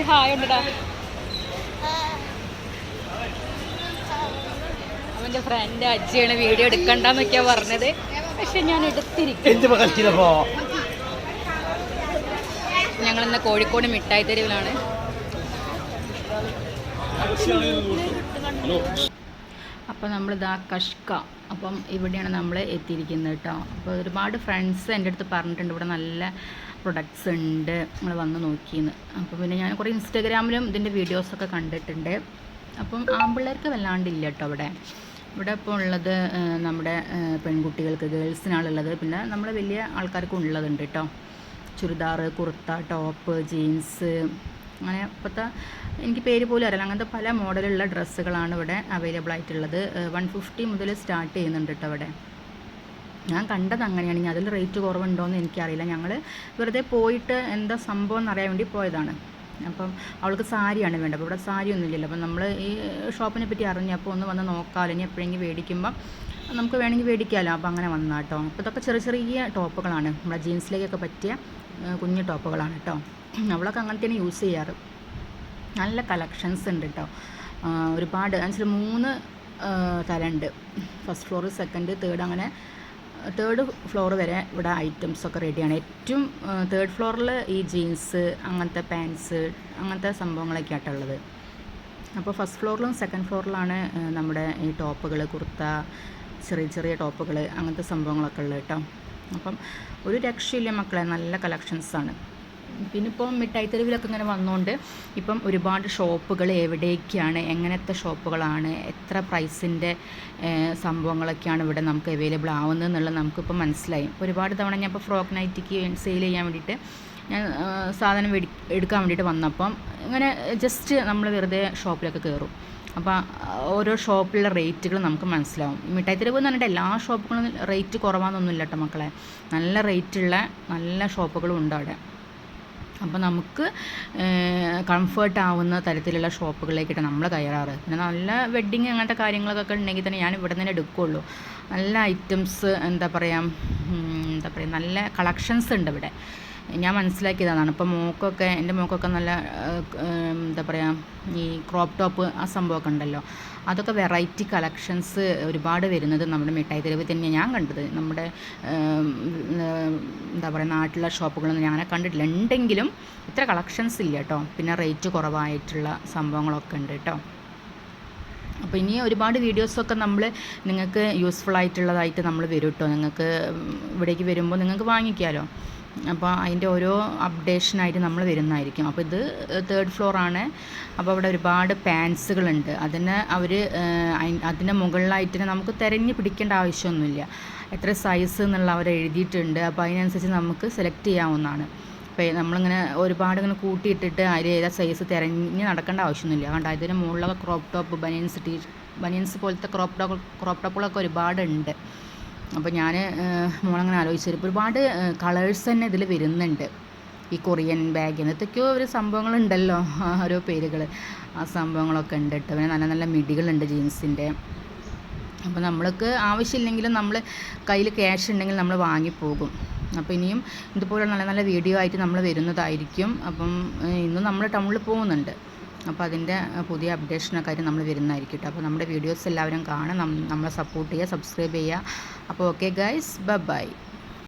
Hi ഉണ്ടടാ. അവൻ്റെ front അജ്ജിയാണ് video എടുക്കണ്ടെന്നൊക്കെയാണ് പറഞ്ഞത്. പക്ഷെ ഞാൻ എടുത്തിരിക്കും. ഞങ്ങളിന്ന് കോഴിക്കോട് മിഠായി തെരുവിലാണ്. അപ്പോൾ നമ്മളിതാ കഷ്ക, അപ്പം ഇവിടെയാണ് നമ്മൾ എത്തിയിരിക്കുന്നത് കേട്ടോ. അപ്പോൾ ഒരുപാട് ഫ്രണ്ട്സ് എൻ്റെ അടുത്ത് പറഞ്ഞിട്ടുണ്ട് ഇവിടെ നല്ല പ്രൊഡക്ട്സ് ഉണ്ട്, നമ്മൾ വന്ന് നോക്കിയെന്ന്. അപ്പോൾ പിന്നെ ഞാൻ കുറേ ഇൻസ്റ്റാഗ്രാമിലും ഇതിൻ്റെ വീഡിയോസൊക്കെ കണ്ടിട്ടുണ്ട്. അപ്പം ആൺപിള്ളേർക്ക് വല്ലാണ്ടില്ല കേട്ടോ ഇവിടെ ഇപ്പോൾ ഉള്ളത് നമ്മുടെ പെൺകുട്ടികൾക്ക്, ഗേൾസിനാണുള്ളത്. പിന്നെ നമ്മൾ വലിയ ആൾക്കാർക്കും ഉള്ളതുണ്ട് കേട്ടോ. ചുരിദാർ, കുർത്ത, ടോപ്പ്, ജീൻസ്, അങ്ങനെ ഇപ്പോഴത്തെ എനിക്ക് പേര് പോലും അറിയില്ല, അങ്ങനത്തെ പല മോഡലുള്ള ഡ്രസ്സുകളാണ് ഇവിടെ അവൈലബിൾ ആയിട്ടുള്ളത്. 150 മുതൽ സ്റ്റാർട്ട് ചെയ്യുന്നുണ്ട് കേട്ടോ ഇവിടെ. ഞാൻ കണ്ടത് അങ്ങനെയാണ്. ഇനി അതിൽ റേറ്റ് കുറവുണ്ടോയെന്ന് എനിക്കറിയില്ല. ഞങ്ങൾ വെറുതെ പോയിട്ട് എന്താ സംഭവം എന്നറിയാൻ വേണ്ടി പോയതാണ്. അപ്പം അവൾക്ക് സാരിയാണ് വേണ്ടത്. അപ്പോൾ ഇവിടെ സാരി ഒന്നുമില്ലല്ലോ. അപ്പം നമ്മൾ ഈ ഷോപ്പിനെ പറ്റി അറിഞ്ഞപ്പോൾ ഒന്ന് വന്ന് നോക്കാമല്ലോ, ഇനി എപ്പോഴെങ്കിലും മേടിക്കുമ്പം നമുക്ക് വേണമെങ്കിൽ മേടിക്കാമല്ലോ. അപ്പോൾ അങ്ങനെ വന്നാൽ കേട്ടോ. അപ്പോൾ ഇതൊക്കെ ചെറിയ ചെറിയ ടോപ്പുകളാണ്, നമ്മുടെ ജീൻസിലേക്കൊക്കെ പറ്റിയ കുഞ്ഞു ടോപ്പുകളാണ് കേട്ടോ. അവളൊക്കെ അങ്ങനത്തെയാണ് യൂസ് ചെയ്യാറ്. നല്ല കളക്ഷൻസ് ഉണ്ട് കേട്ടോ. ഒരുപാട് എന്നുവെച്ചാൽ 3 തരമുണ്ട്. ഫസ്റ്റ് ഫ്ലോർ, സെക്കൻഡ്, തേർഡ്, അങ്ങനെ 3rd ഫ്ലോർ വരെ ഇവിടെ ഐറ്റംസൊക്കെ റെഡിയാണ്. ഏറ്റവും 3rd ഫ്ലോറിൽ ഈ ജീൻസ്, അങ്ങനത്തെ പാൻസ്, അങ്ങനത്തെ സംഭവങ്ങളൊക്കെ ആയിട്ടുള്ളത്. അപ്പോൾ ഫസ്റ്റ് ഫ്ലോറിലും സെക്കൻഡ് ഫ്ലോറിലാണ് നമ്മുടെ ഈ ടോപ്പുകൾ, കുർത്ത, ചെറിയ ചെറിയ ടോപ്പുകൾ, അങ്ങനത്തെ സംഭവങ്ങളൊക്കെ ഉള്ളത് കേട്ടോ. അപ്പം ഒരു രക്ഷയില്ല മക്കളെ, നല്ല കളക്ഷൻസാണ്. പിന്നെ ഇപ്പം മിഠായി തെരുവിലൊക്കെ ഇങ്ങനെ വന്നുകൊണ്ട് ഇപ്പം ഒരുപാട് ഷോപ്പുകൾ എവിടേക്കാണ്, എങ്ങനത്തെ ഷോപ്പുകളാണ്, എത്ര പ്രൈസിൻ്റെ സംഭവങ്ങളൊക്കെയാണ് ഇവിടെ നമുക്ക് അവൈലബിൾ ആവുന്നത് എന്നുള്ളത് നമുക്കിപ്പോൾ മനസ്സിലായി. ഒരുപാട് തവണ ഞാൻ ഇപ്പോൾ ഫ്രോക്ക് നൈറ്റിക്ക് സെയിൽ ചെയ്യാൻ വേണ്ടിയിട്ട് ഞാൻ സാധനം എടുക്കാൻ വേണ്ടിയിട്ട് വന്നപ്പം ഇങ്ങനെ ജസ്റ്റ് നമ്മൾ വെറുതെ ഷോപ്പിലൊക്കെ കയറും. അപ്പോൾ ഓരോ ഷോപ്പിലുള്ള റേറ്റുകൾ നമുക്ക് മനസ്സിലാവും. മിഠായി തെരുവ് എന്ന് പറഞ്ഞിട്ട് എല്ലാ ഷോപ്പുകളും റേറ്റ് കുറവാണെന്നൊന്നുമില്ല കേട്ടോ മക്കളെ. നല്ല റേറ്റുള്ള നല്ല ഷോപ്പുകളും ഉണ്ട് അവിടെ. അപ്പോൾ നമുക്ക് കംഫർട്ട് ആവുന്ന തരത്തിലുള്ള ഷോപ്പുകളിലേക്കിട്ട് നമ്മൾ കയറാറ്. പിന്നെ നല്ല വെഡ്ഡിങ് അങ്ങനത്തെ കാര്യങ്ങളൊക്കെ ഉണ്ടെങ്കിൽ തന്നെ ഞാൻ ഇവിടെ നിന്ന് എടുക്കുകയുള്ളൂ. നല്ല ഐറ്റംസ്, എന്താ പറയുക നല്ല കളക്ഷൻസ് ഉണ്ട് ഇവിടെ. ഞാൻ മനസ്സിലാക്കിയതാണ്. ഇപ്പോൾ എൻ്റെ മോക്കൊക്കെ നല്ല എന്താ പറയുക ഈ ക്രോപ്പ് ടോപ്പ് ആ സംഭവമൊക്കെ ഉണ്ടല്ലോ, അതൊക്കെ വെറൈറ്റി കളക്ഷൻസ് ഒരുപാട് വരുന്നത് നമ്മുടെ മിഠായി തെരുവ് തന്നെയാണ് ഞാൻ കണ്ടത്. നമ്മുടെ എന്താ പറയുക നാട്ടിലെ ഷോപ്പുകളൊന്നും ഞാൻ കണ്ടിട്ടില്ല. ഉണ്ടെങ്കിലും ഇത്ര കളക്ഷൻസ് ഇല്ല കേട്ടോ. പിന്നെ റേറ്റ് കുറവായിട്ടുള്ള സംഭവങ്ങളൊക്കെ ഉണ്ട് കേട്ടോ. അപ്പോൾ ഇനി ഒരുപാട് വീഡിയോസൊക്കെ നിങ്ങൾക്ക് യൂസ്ഫുൾ ആയിട്ടുള്ളതായിട്ട് നമ്മൾ വരും കേട്ടോ. നിങ്ങൾക്ക് ഇവിടേക്ക് വരുമ്പോൾ നിങ്ങൾക്ക് വാങ്ങിക്കാമല്ലോ. അപ്പോൾ അതിൻ്റെ ഓരോ അപ്ഡേഷനായിട്ട് നമ്മൾ വരുന്നതായിരിക്കും. അപ്പോൾ ഇത് 3rd ഫ്ലോറാണ്. അപ്പോൾ അവിടെ ഒരുപാട് പാൻസുകളുണ്ട്. അതിൻ്റെ മുകളിലായിട്ട് നമുക്ക് തിരഞ്ഞ് പിടിക്കേണ്ട ആവശ്യമൊന്നുമില്ല. എത്ര സൈസ് എന്നുള്ള അവർ എഴുതിയിട്ടുണ്ട്. അപ്പോൾ അതിനനുസരിച്ച് നമുക്ക് സെലക്ട് ചെയ്യാവുന്നതാണ്. അപ്പോൾ നമ്മളിങ്ങനെ ഒരുപാട് ഇങ്ങനെ കൂട്ടിയിട്ടിട്ട് അതിൽ ഏതാ സൈസ് തിരഞ്ഞ് നടക്കേണ്ട ആവശ്യമൊന്നുമില്ല. കണ്ടോ, ഇതിന് മുകളിലൊക്കെ ക്രോപ്പ് ടോപ്പ്, ബനിയൻസ് പോലത്തെ ക്രോപ്പ് ടോപ്പുകളൊക്കെ ഒരുപാടുണ്ട്. അപ്പോൾ ഞാൻ മോളങ്ങനെ ആലോചിച്ചു, ഒരുപാട് കളേഴ്സ് തന്നെ ഇതിൽ വരുന്നുണ്ട്. ഈ കൊറിയൻ ബാഗ് എന്തൊക്കെയോ ഒരു സംഭവങ്ങളുണ്ടല്ലോ, ഓരോ പേരുകൾ, ആ സംഭവങ്ങളൊക്കെ ഉണ്ട് കേട്ടോ. പിന്നെ നല്ല നല്ല മിടികളുണ്ട് ജീൻസിൻ്റെ. അപ്പോൾ നമ്മൾക്ക് ആവശ്യമില്ലെങ്കിലും നമ്മൾ കയ്യിൽ ക്യാഷ് ഉണ്ടെങ്കിൽ നമ്മൾ വാങ്ങിപ്പോകും. അപ്പോൾ ഇനിയും ഇതുപോലെ നല്ല നല്ല വീഡിയോ ആയിട്ട് നമ്മൾ വരുന്നതായിരിക്കും. അപ്പം ഇന്നും നമ്മൾ ടൗണിൽ പോകുന്നുണ്ട്. അപ്പോൾ അതിൻ്റെ പുതിയ അപ്ഡേഷനൊക്കെ ആയിട്ട് നമ്മൾ വരുന്നതായിരിക്കും കേട്ടോ. അപ്പോൾ നമ്മുടെ വീഡിയോസ് എല്ലാവരും കാണാം, നമ്മളെ സപ്പോർട്ട് ചെയ്യുക, സബ്സ്ക്രൈബ് ചെയ്യുക. അപ്പോൾ ഓക്കെ ഗൈസ്, ബൈ.